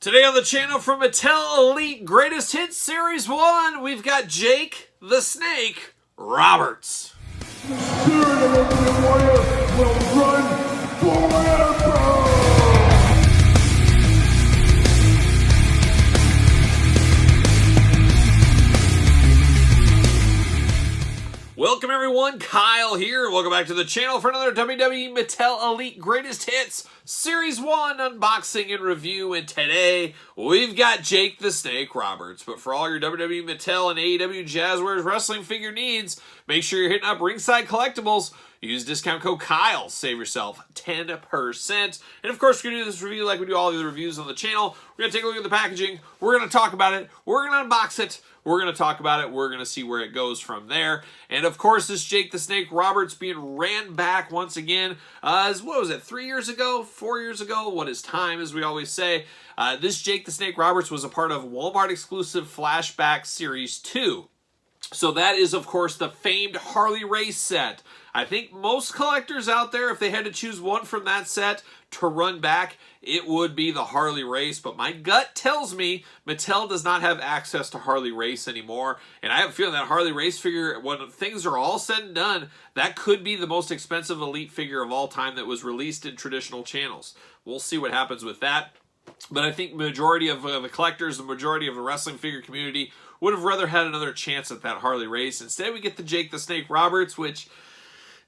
Today on the channel from Mattel Elite Greatest Hits Series 1, we've got Jake the Snake Roberts. The spirit of Ultimate Warrior will run forever! Welcome everyone, Kyle here. Welcome back to the channel for another WWE Mattel Elite Greatest Hits Series 1 unboxing and review. And today, we've got Jake the Snake Roberts. But for all your WWE Mattel and AEW Jazzwares wrestling figure needs, make sure you're hitting up Ringside Collectibles. Use discount code Kyle. Save yourself 10%. And of course, we're going to do this review like we do all the other reviews on the channel. We're going to take a look at the packaging. We're going to talk about it. We're going to unbox it. We're going to talk about it. We're going to see where it goes from there. And of course, this Jake the Snake Roberts being ran back once again. What was it, 3 years ago? 4 years ago? What is time, as we always say. This Jake the Snake Roberts was a part of Walmart exclusive Flashback Series 2. So that is, of course, the famed Harley Race set. I think most collectors out there, if they had to choose one from that set to run back, it would be the Harley Race. But my gut tells me Mattel does not have access to Harley Race anymore. And I have a feeling that Harley Race figure, when things are all said and done, that could be the most expensive Elite figure of all time that was released in traditional channels. We'll see what happens with that. But I think the majority of the collectors, the majority of the wrestling figure community would have rather had another chance at that Harley Race. Instead, we get the Jake the Snake Roberts, which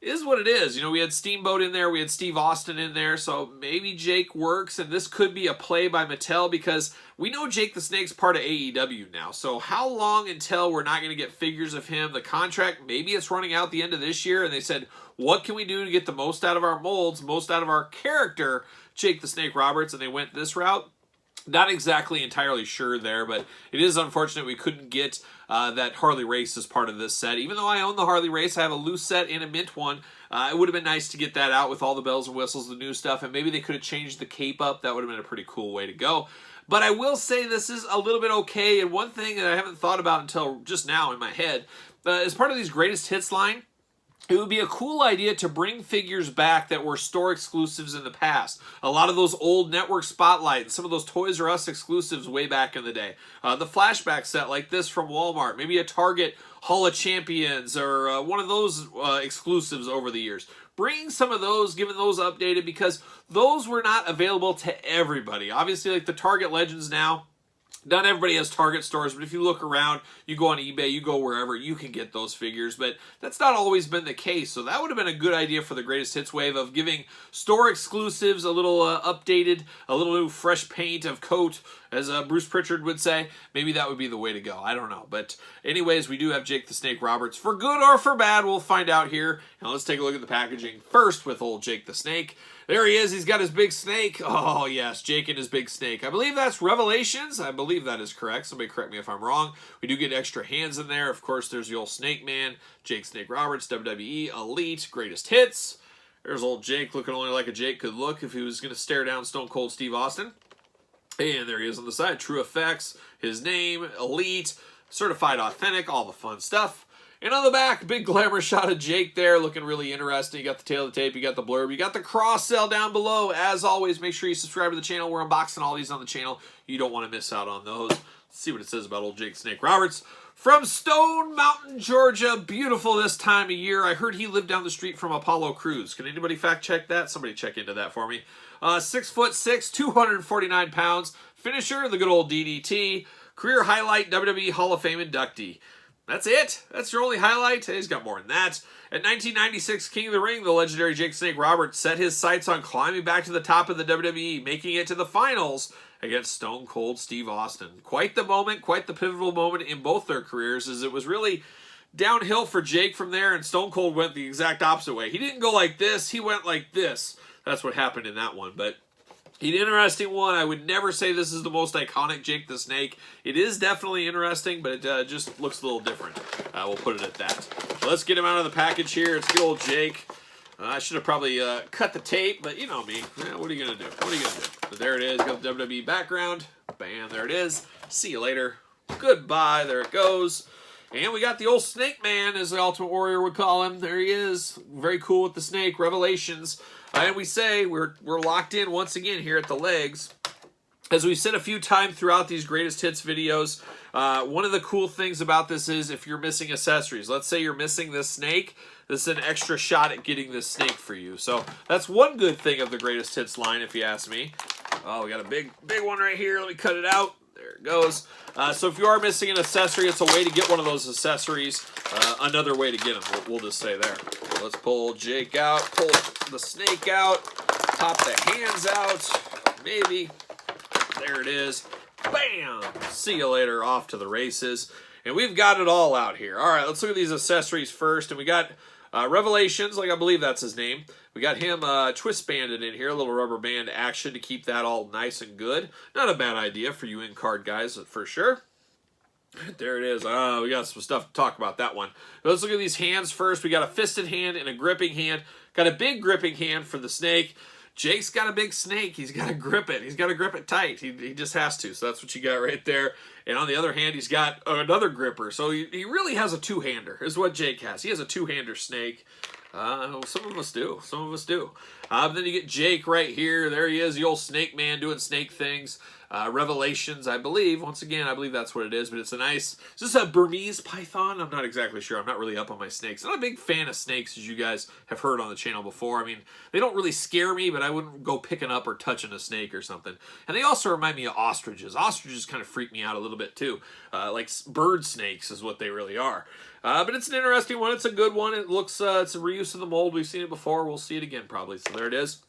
is what it is. You know, we had Steamboat in there, we had Steve Austin in there, so maybe Jake works, and this could be a play by Mattel because we know Jake the Snake's part of AEW now. So how long until we're not going to get figures of him? The contract, maybe it's running out the end of this year, and they said, what can we do to get the most out of our molds, most out of our character, Jake the Snake Roberts, and they went this route. Not exactly entirely sure there, but it is unfortunate we couldn't get that Harley Race as part of this set. Even though I own the Harley Race, I have a loose set and a mint one. It would have been nice to get that out with all the bells and whistles, the new stuff, and maybe they could have changed the cape up. That would have been a pretty cool way to go. But I will say this is a little bit okay, and one thing that I haven't thought about until just now in my head, as part of these Greatest Hits line, it would be a cool idea to bring figures back that were store exclusives in the past. A lot of those old Network Spotlight and some of those Toys R Us exclusives way back in the day. The flashback set like this from Walmart. Maybe a Target Hall of Champions or one of those exclusives over the years. Bring some of those, giving those updated because those were not available to everybody. Obviously, like the Target Legends now, not everybody has Target stores, but if you look around, you go on eBay, you go wherever, you can get those figures. But that's not always been the case. So that would have been a good idea for the Greatest Hits wave of giving store exclusives a little updated, a little new fresh paint of coat, as Bruce Pritchard would say. Maybe that would be the way to go. I don't know. But anyways, we do have Jake the Snake Roberts. For good or for bad, we'll find out here. Now let's take a look at the packaging first with old Jake the Snake. There he is. He's got his big snake. Oh, yes, Jake and his big snake. I believe that's Revelations. I believe that is correct. Somebody correct me if I'm wrong. We do get extra hands in there. Of course, there's the old Snake Man, Jake Snake Roberts, WWE Elite Greatest Hits. There's old Jake looking only like a Jake could look if he was going to stare down Stone Cold Steve Austin. And there he is on the side. True Effects, his name, Elite, Certified Authentic, all the fun stuff. And on the back, big glamour shot of Jake there, looking really interesting. You got the tail of the tape, you got the blurb, you got the cross-sell down below. As always, make sure you subscribe to the channel. We're unboxing all these on the channel. You don't want to miss out on those. Let's see what it says about old Jake Snake Roberts. From Stone Mountain, Georgia. Beautiful this time of year. I heard he lived down the street from Apollo Crews. Can anybody fact check that? Somebody check into that for me. 6'6", 249 pounds. Finisher, the good old DDT. Career highlight, WWE Hall of Fame inductee. That's it. That's your only highlight. He's got more than that. At 1996 King of the Ring, the legendary Jake Snake Roberts set his sights on climbing back to the top of the WWE, making it to the finals against Stone Cold Steve Austin. Quite the moment, quite the pivotal moment in both their careers, as it was really downhill for Jake from there, and Stone Cold went the exact opposite way. He didn't go like this. He went like this. That's what happened in that one, but an interesting one. I would never say this is the most iconic Jake the Snake. It is definitely interesting, but it just looks a little different. We'll put it at that. So let's get him out of the package here. It's good old Jake. I should have probably cut the tape, but you know me. What are you going to do? What are you going to do? But there it is. Got the WWE background. Bam, there it is. See you later. Goodbye. There it goes. And we got the old Snake Man, as the Ultimate Warrior would call him. There he is. Very cool with the snake. Revelations. And we say we're locked in once again here at the legs. As we've said a few times throughout these greatest hits videos, one of the cool things about this is if you're missing accessories. Let's say you're missing this snake. This is an extra shot at getting this snake for you. So that's one good thing of the greatest hits line, if you ask me. Oh, we got a big one right here. Let me cut it out. There it goes. So if you are missing an accessory, it's a way to get one of those accessories. Another way to get them, we'll just say there. Let's pull Jake out, pull the snake out, pop the hands out, maybe. There it is. Bam! See you later, off to the races. And we've got it all out here. All right, let's look at these accessories first. And we got Revelations, like I believe that's his name. We got him twist banded in here, a little rubber band action to keep that all nice and good. Not a bad idea for you in-card guys, for sure. There it is. We got some stuff to talk about that one. Let's look at these hands first. We got a fisted hand and a gripping hand. Got a big gripping hand for the snake. Jake's got a big snake. He's got to grip it. He's got to grip it tight. He just has to. So that's what you got right there. And on the other hand, he's got another gripper. So he really has a two-hander, is what Jake has. He has a two-hander snake. Some of us do. Some of us do. Then you get Jake right here. There he is, the old snake man doing snake things. Revelations, I believe. Once again, I believe that's what it is. But it's a nice... Is this a Burmese python? I'm not exactly sure. I'm not really up on my snakes. I'm not a big fan of snakes, as you guys have heard on the channel before. I mean, they don't really scare me, but I wouldn't go picking up or touching a snake or something. And they also remind me of ostriches. Ostriches kind of freak me out a little bit, too. Like bird snakes is what they really are. But it's an interesting one. It's a good one. It looks, it's a reuse of the mold. We've seen it before. We'll see it again probably. So there it is.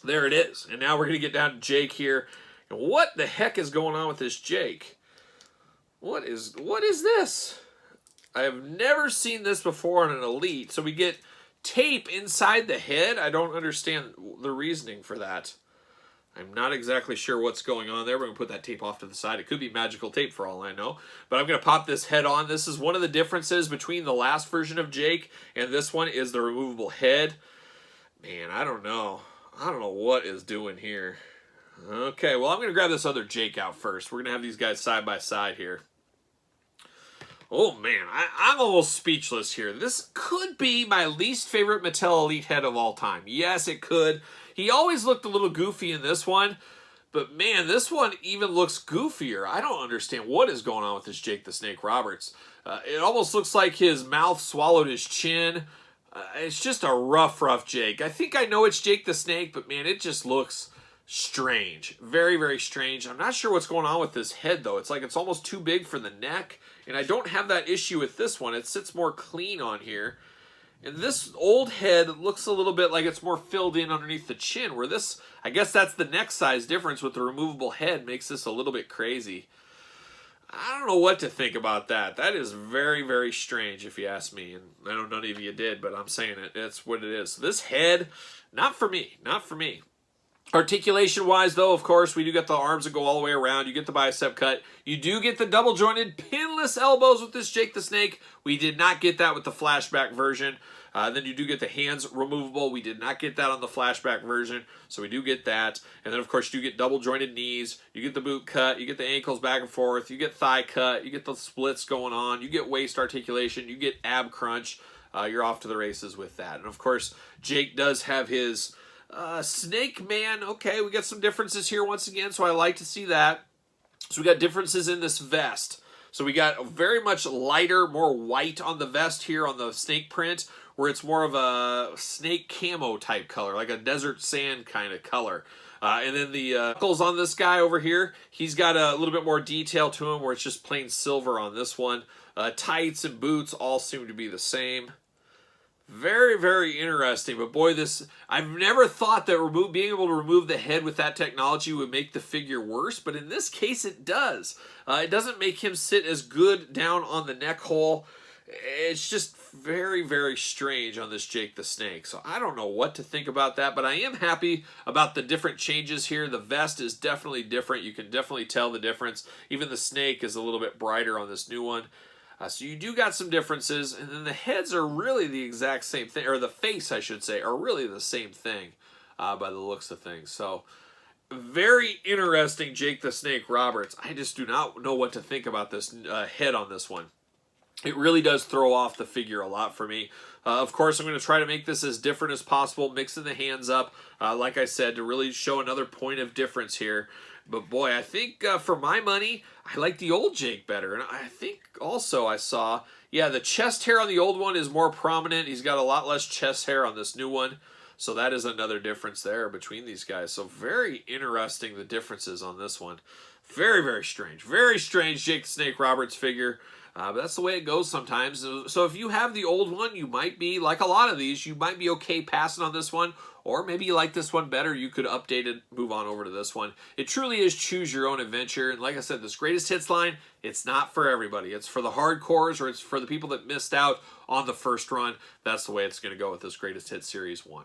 There it is. And now we're going to get down to Jake here. And what the heck is going on with this Jake? What is this? I have never seen this before on an Elite. So we get tape inside the head. I don't understand the reasoning for that. I'm not exactly sure what's going on there. We're going to put that tape off to the side. It could be magical tape for all I know. But I'm going to pop this head on. This is one of the differences between the last version of Jake and this one is the removable head. Man, I don't know. I don't know what is doing here. Okay, well, I'm going to grab this other Jake out first. We're going to have these guys side by side here. Oh, man, I'm almost speechless here. This could be my least favorite Mattel Elite head of all time. Yes, it could. He always looked a little goofy in this one, but man, this one even looks goofier. I don't understand what is going on with this Jake the Snake Roberts. It almost looks like his mouth swallowed his chin. It's just a rough Jake. I think I know it's Jake the Snake, but man, it just looks strange. Very, very strange. I'm not sure what's going on with this head, though. It's like it's almost too big for the neck, and I don't have that issue with this one. It sits more clean on here. And this old head looks a little bit like it's more filled in underneath the chin, where this, I guess that's the neck size difference with the removable head, makes this a little bit crazy. I don't know what to think about that. That is very, very strange, if you ask me. And I know none of you did, but I'm saying it. That's what it is. So this head, not for me. Not for me. Articulation-wise, though, of course, we do get the arms that go all the way around. You get the bicep cut. You do get the double-jointed pinless elbows with this Jake the Snake. We did not get that with the flashback version. Then you do get the hands removable. We did not get that on the flashback version, so we do get that. And then, of course, you do get double-jointed knees. You get the boot cut. You get the ankles back and forth. You get thigh cut. You get the splits going on. You get waist articulation. You get ab crunch. You're off to the races with that. And, of course, Jake does have his... Snake Man, okay, we got some differences here once again, so I like to see that. So we got differences in this vest. So we got very much lighter, more white on the vest here on the snake print, where it's more of a snake camo type color, like a desert sand kind of color. And then the knuckles on this guy over here, he's got a little bit more detail to him, where it's just plain silver on this one. Tights and boots all seem to be the same. Very, very interesting, but boy, I've never thought that being able to remove the head with that technology would make the figure worse, but in this case it does. It doesn't make him sit as good down on the neck hole. It's just very, very strange on this Jake the Snake, so I don't know what to think about that, but I am happy about the different changes here. The vest is definitely different. You can definitely tell the difference. Even the snake is a little bit brighter on this new one. So you do got some differences, and then the heads are really the exact same thing, or the face, I should say, are really the same thing by the looks of things. So very interesting Jake the Snake Roberts. I just do not know what to think about this head on this one. It really does throw off the figure a lot for me. Of course, I'm going to try to make this as different as possible, mixing the hands up, like I said, to really show another point of difference here. But boy, I think for my money, I like the old Jake better. And I think also I saw, yeah, the chest hair on the old one is more prominent. He's got a lot less chest hair on this new one. So that is another difference there between these guys. So very interesting, the differences on this one. Very, very strange. Very strange Jake the Snake Roberts figure. But that's the way it goes sometimes. So if you have the old one, you might be, like a lot of these, you might be okay passing on this one. Or maybe you like this one better, you could update it, move on over to this one. It truly is choose your own adventure. And like I said, this Greatest Hits line, it's not for everybody. It's for the hardcores, or it's for the people that missed out on the first run. That's the way it's going to go with this Greatest Hits Series 1.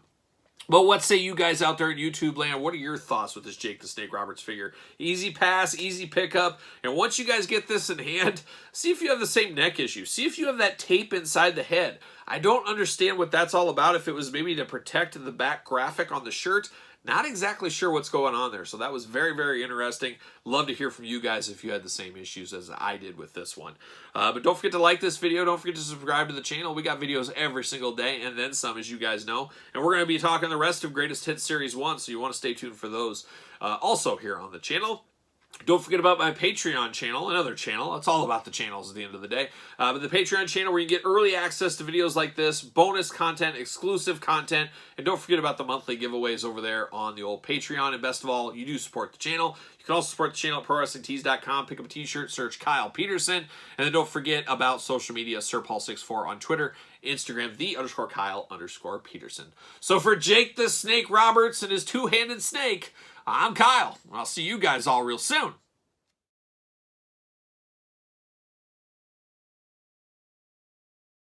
But what say you guys out there in YouTube land? What are your thoughts with this Jake the Snake Roberts figure? Easy pass, easy pickup. And once you guys get this in hand, see if you have the same neck issue. See if you have that tape inside the head. I don't understand what that's all about. If it was maybe to protect the back graphic on the shirt, not exactly sure what's going on there. So that was very, very interesting. Love to hear from you guys if you had the same issues as I did with this one. But don't forget to like this video. Don't forget to subscribe to the channel. We got videos every single day and then some, as you guys know. And we're going to be talking the rest of Greatest Hits Series 1, so you want to stay tuned for those also here on the channel. Don't forget about my Patreon channel, another channel. It's all about the channels at the end of the day. But the Patreon channel where you get early access to videos like this, bonus content, exclusive content, and don't forget about the monthly giveaways over there on the old Patreon. And best of all, you do support the channel. You can also support the channel at ProWrestlingTees.com. Pick up a t-shirt, search Kyle Peterson. And then don't forget about social media, SirPaul64 on Twitter, Instagram, _Kyle_Peterson. So for Jake the Snake Roberts and his two-handed snake, I'm Kyle. I'll see you guys all real soon.